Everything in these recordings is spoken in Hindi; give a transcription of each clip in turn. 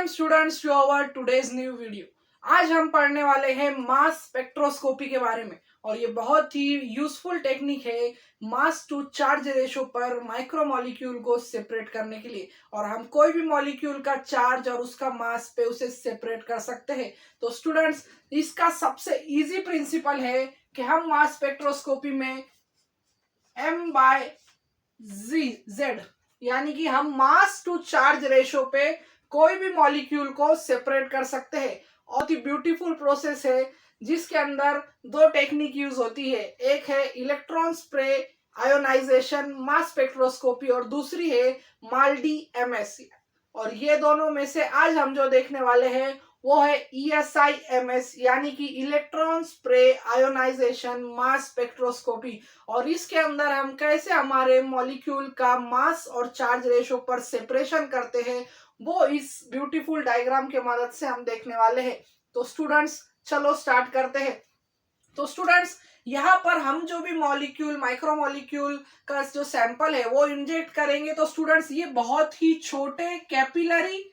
Welcome students to our today's new video. आज हम पढ़ने वाले हैं मास स्पेक्ट्रोस्कोपी के बारे में और ये बहुत ही यूजफुल टेक्निक है मास टू चार्ज रेशो पर माइक्रोमोलिक्यूल को सेपरेट करने के लिए। और हम कोई भी मॉलिक्यूल का चार्ज और उसका मास पे उसे सेपरेट कर सकते हैं। तो स्टूडेंट्स, इसका सबसे इजी प्रिंसिपल है कि हम मास स्पेक्ट्रोस्कोपी में M/Z यानी कि हम मास टू चार्ज रेशो पे कोई भी मॉलिक्यूल को सेपरेट कर सकते हैं। बहुत ही ब्यूटीफुल प्रोसेस है जिसके अंदर दो टेक्निक यूज होती है। एक है electron spray ionisation mass spectroscopy और दूसरी है माल्डी एमएस। और ये दोनों में से आज हम जो देखने वाले हैं वो है ESI-MS यानी कि electron spray ionisation mass spectroscopy. और इसके अंदर हम कैसे हमारे मॉलिक्यूल का मास और चार्ज रेशो पर सेपरेशन करते हैं वो इस ब्यूटीफुल डायग्राम के मदद से हम देखने वाले हैं। तो स्टूडेंट्स, चलो स्टार्ट करते हैं। तो स्टूडेंट्स, यहाँ पर हम जो भी मॉलिक्यूल माइक्रोमोलिक्यूल का जो सैंपल है वो इंजेक्ट करेंगे। तो स्टूडेंट्स, ये बहुत ही छोटे कैपिलरी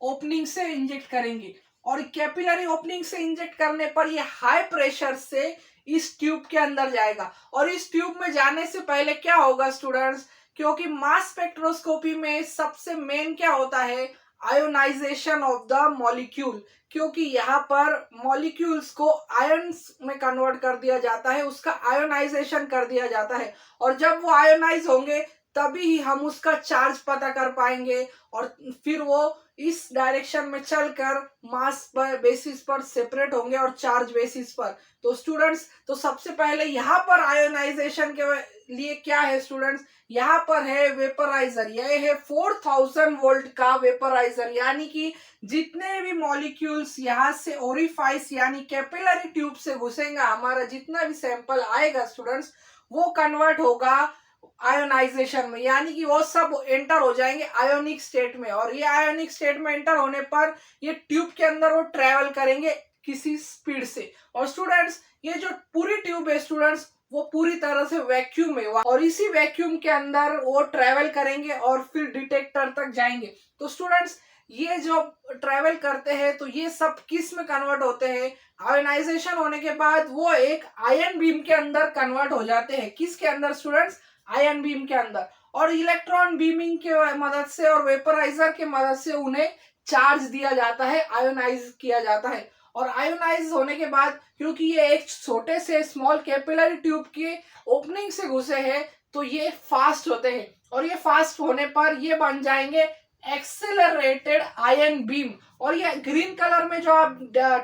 ओपनिंग से इंजेक्ट करेंगे और कैपिलरी ओपनिंग से इंजेक्ट करने पर ये हाई प्रेशर से इस ट्यूब के अंदर जाएगा। और इस ट्यूब में जाने से पहले क्या होगा स्टूडेंट्स, क्योंकि मास स्पेक्ट्रोस्कोपी में सबसे मेन क्या होता है, आयोनाइजेशन ऑफ द मॉलिक्यूल। क्योंकि यहाँ पर मॉलिक्यूल्स को आयंस में कन्वर्ट कर दिया जाता है, उसका आयोनाइजेशन कर दिया जाता है। और जब वो आयोनाइज होंगे तभी ही हम उसका चार्ज पता कर पाएंगे और फिर वो इस डायरेक्शन में चलकर मास पर बेसिस पर सेपरेट होंगे और चार्ज बेसिस पर। तो स्टूडेंट्स, तो सबसे पहले यहाँ पर आयोनाइजेशन के लिए क्या है स्टूडेंट्स, यहाँ पर है वेपराइजर। यह है 4000 वोल्ट का वेपराइजर यानी कि जितने भी मॉलिक्यूल्स यहाँ से ओरिफाइस यानी कैपिलरी ट्यूब से घुसेंगे, हमारा जितना भी सैंपल आएगा स्टूडेंट्स वो कन्वर्ट होगा आयोनाइजेशन में, यानी कि वो सब एंटर हो जाएंगे आयोनिक स्टेट में। और ये आयोनिक स्टेट में एंटर होने पर ये ट्यूब के अंदर वो ट्रेवल करेंगे किसी स्पीड से। और स्टूडेंट्स, ये जो पूरी ट्यूब है स्टूडेंट्स वो पूरी तरह से वैक्यूम है और इसी वैक्यूम के अंदर वो ट्रेवल करेंगे और फिर डिटेक्टर तक जाएंगे। तो स्टूडेंट्स, ये जो ट्रेवल करते हैं तो ये सब किस में कन्वर्ट होते हैं, आयोनाइजेशन होने के बाद वो एक आयन बीम के अंदर कन्वर्ट हो जाते हैं। किसके अंदर स्टूडेंट्स, आयन बीम के अंदर। और इलेक्ट्रॉन बीमिंग के मदद से और वेपराइजर के मदद से उन्हें चार्ज दिया जाता है, आयोनाइज किया जाता है। और आयोनाइज होने के बाद क्योंकि ये एक छोटे से स्मॉल कैपिलरी ट्यूब के ओपनिंग से घुसे हैं तो ये फास्ट होते हैं और ये फास्ट होने पर ये बन जाएंगे एक्सेलरेटेड आयन बीम। और ये ग्रीन कलर में जो आप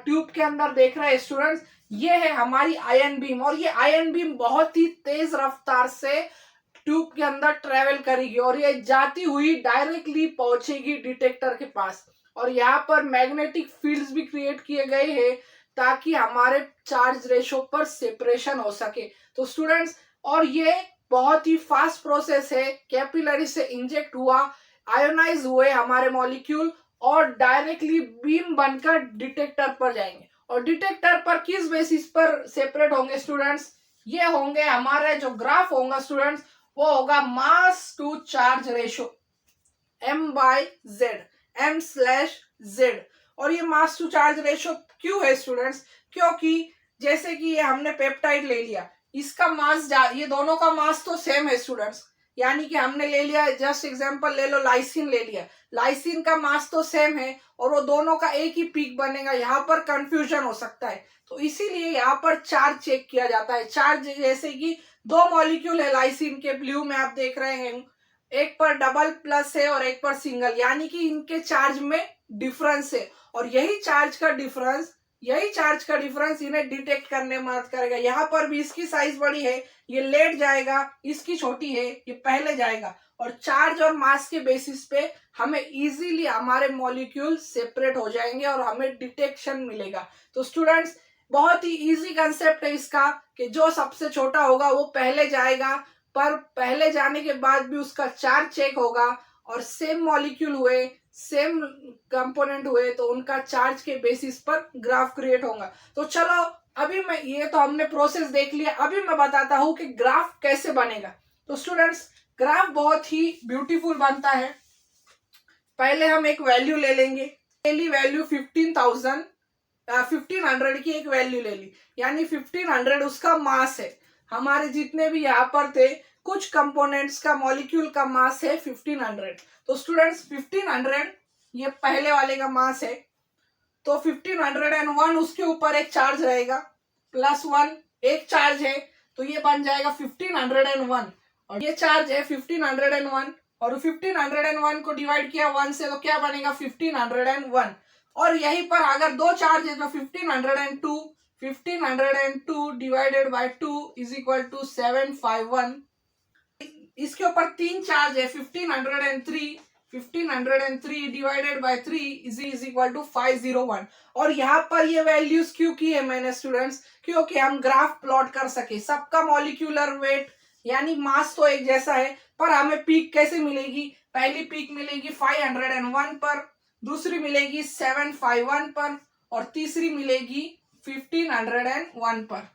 ट्यूब के अंदर देख रहे हैं स्टूडेंट्स, ये है हमारी आयन बीम। और ये आयन बीम बहुत ही तेज रफ्तार से ट्यूब के अंदर ट्रेवल करेगी और ये जाती हुई डायरेक्टली पहुंचेगी डिटेक्टर के पास। और यहाँ पर मैग्नेटिक फील्ड्स भी क्रिएट किए गए हैं ताकि हमारे चार्ज रेशो पर सेपरेशन हो सके। तो स्टूडेंट्स, और ये बहुत ही फास्ट प्रोसेस है, कैपिलरी से इंजेक्ट हुआ, आयोनाइज हुए हमारे मॉलिक्यूल और डायरेक्टली बीम बनकर डिटेक्टर पर जाएंगे। और डिटेक्टर पर किस बेसिस पर सेपरेट होंगे स्टूडेंट्स, ये होंगे हमारे जो ग्राफ होगा स्टूडेंट्स वो होगा मास to charge ratio M/Z, M/Z। और ये मास टू चार्ज रेशो क्यों है स्टूडेंट्स, क्योंकि जैसे कि ये हमने पेप्टाइड ले लिया, इसका मास ये दोनों का मास तो सेम है स्टूडेंट्स। यानी कि हमने ले लिया, जस्ट एग्जांपल ले लो, लाइसिन ले लिया, लाइसिन का मास तो सेम है और वो दोनों का एक ही पीक बनेगा। यहाँ पर कंफ्यूजन हो सकता है तो इसीलिए यहाँ पर चार्ज चेक किया जाता है। चार्ज जैसे कि दो मॉलिक्यूल है लाइसिन के, ब्लू में आप देख रहे हैं, एक पर डबल प्लस है और एक पर सिंगल, यानी कि इनके चार्ज में डिफरेंस है। और यही चार्ज का डिफरेंस इन्हें डिटेक्ट करने में मदद करेगा। यहाँ पर भी इसकी साइज बड़ी है, ये लेट जाएगा, इसकी छोटी है, ये पहले जाएगा। और चार्ज और मास के बेसिस पे हमें इजीली हमारे मॉलिक्यूल सेपरेट हो जाएंगे और हमें डिटेक्शन मिलेगा। तो स्टूडेंट्स, बहुत ही इजी कंसेप्ट है इसका कि जो सबसे छोटा होगा वो पहले जाएगा, पर पहले जाने के बाद भी उसका चार्ज चेक होगा और सेम मॉलिक्यूल हुए, सेम कंपोनेंट हुए तो उनका चार्ज के बेसिस पर ग्राफ क्रिएट होगा। तो चलो, अभी मैं ये तो हमने प्रोसेस देख लिया, अभी मैं बताता हूँ कि ग्राफ कैसे बनेगा। तो स्टूडेंट्स, ग्राफ बहुत ही ब्यूटीफुल बनता है। पहले हम एक वैल्यू ले लेंगे, पहली वैल्यू 1500 की एक वैल्यू ले ली, यानी 1500 उसका मास है। हमारे जितने भी यहाँ पर थे कुछ कंपोनेंट्स का मॉलिक्यूल का मास है 1500। तो स्टूडेंट्स 1500 ये पहले वाले का मास है, तो 1501 उसके ऊपर एक चार्ज रहेगा, +1 एक चार्ज है, तो ये बन जाएगा 1501। और ये चार्ज है 1501, और 1501 को डिवाइड किया 1 से तो क्या बनेगा 1501। और यहीं पर अगर दो चार्ज है तो 1502 divided by 2 is equal to 751। इसके ऊपर तीन चार्ज है 1503 divided by 3 is equal to 501। और यहाँ पर ये वैल्यूज क्यों की है मैंने स्टूडेंट्स, क्योंकि हम ग्राफ प्लॉट कर सके। सबका मॉलिक्यूलर वेट यानी मास तो एक जैसा है, पर हमें पीक कैसे मिलेगी, पहली पीक मिलेगी 501 पर, दूसरी मिलेगी 751 पर, और तीसरी मिलेगी 1501 पर।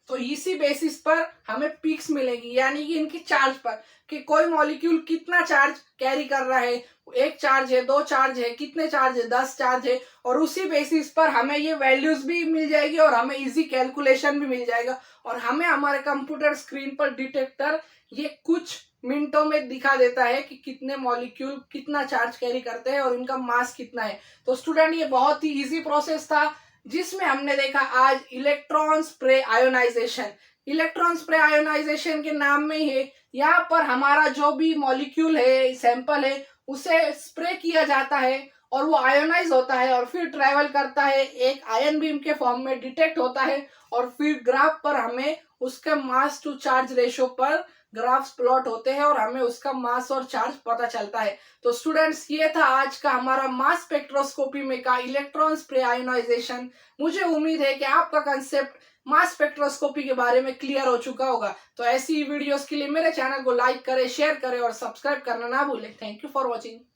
तो इसी बेसिस पर हमें पीक्स मिलेगी, यानी कि इनकी चार्ज पर कि कोई मॉलिक्यूल कितना चार्ज कैरी कर रहा है, एक चार्ज है, दो चार्ज है, कितने चार्ज है, 10 चार्ज है, और उसी बेसिस पर हमें ये वैल्यूज भी मिल जाएगी और हमें इजी कैलकुलेशन भी मिल जाएगा। और हमें हमारे कंप्यूटर स्क्रीन पर डिटेक्टर ये कुछ मिनटों में दिखा देता है कि कितने मॉलिक्यूल कितना चार्ज कैरी करते हैं और इनका मास कितना है। तो स्टूडेंट ये बहुत ही इजी प्रोसेस था जिसमें हमने देखा आज electron spray ionisation. Electron spray ionisation के नाम में ही है, यहाँ पर हमारा जो भी मॉलिक्यूल है, सैंपल है, उसे स्प्रे किया जाता है और वो आयोनाइज होता है और फिर ट्रेवल करता है, एक आयन बीम के फॉर्म में डिटेक्ट होता है, और फिर ग्राफ पर हमें उसके मास टू चार्ज रेशो पर ग्राफ्स प्लॉट होते हैं और हमें उसका मास और चार्ज पता चलता है। तो स्टूडेंट्स ये था आज का हमारा मास स्पेक्ट्रोस्कोपी में का इलेक्ट्रॉन स्प्रे आयोनाइजेशन। मुझे उम्मीद है कि आपका कंसेप्ट मास स्पेक्ट्रोस्कोपी के बारे में क्लियर हो चुका होगा। तो ऐसी वीडियोस के लिए मेरे चैनल को लाइक करें, शेयर करें और सब्सक्राइब करना ना भूलें। Thank you for watching.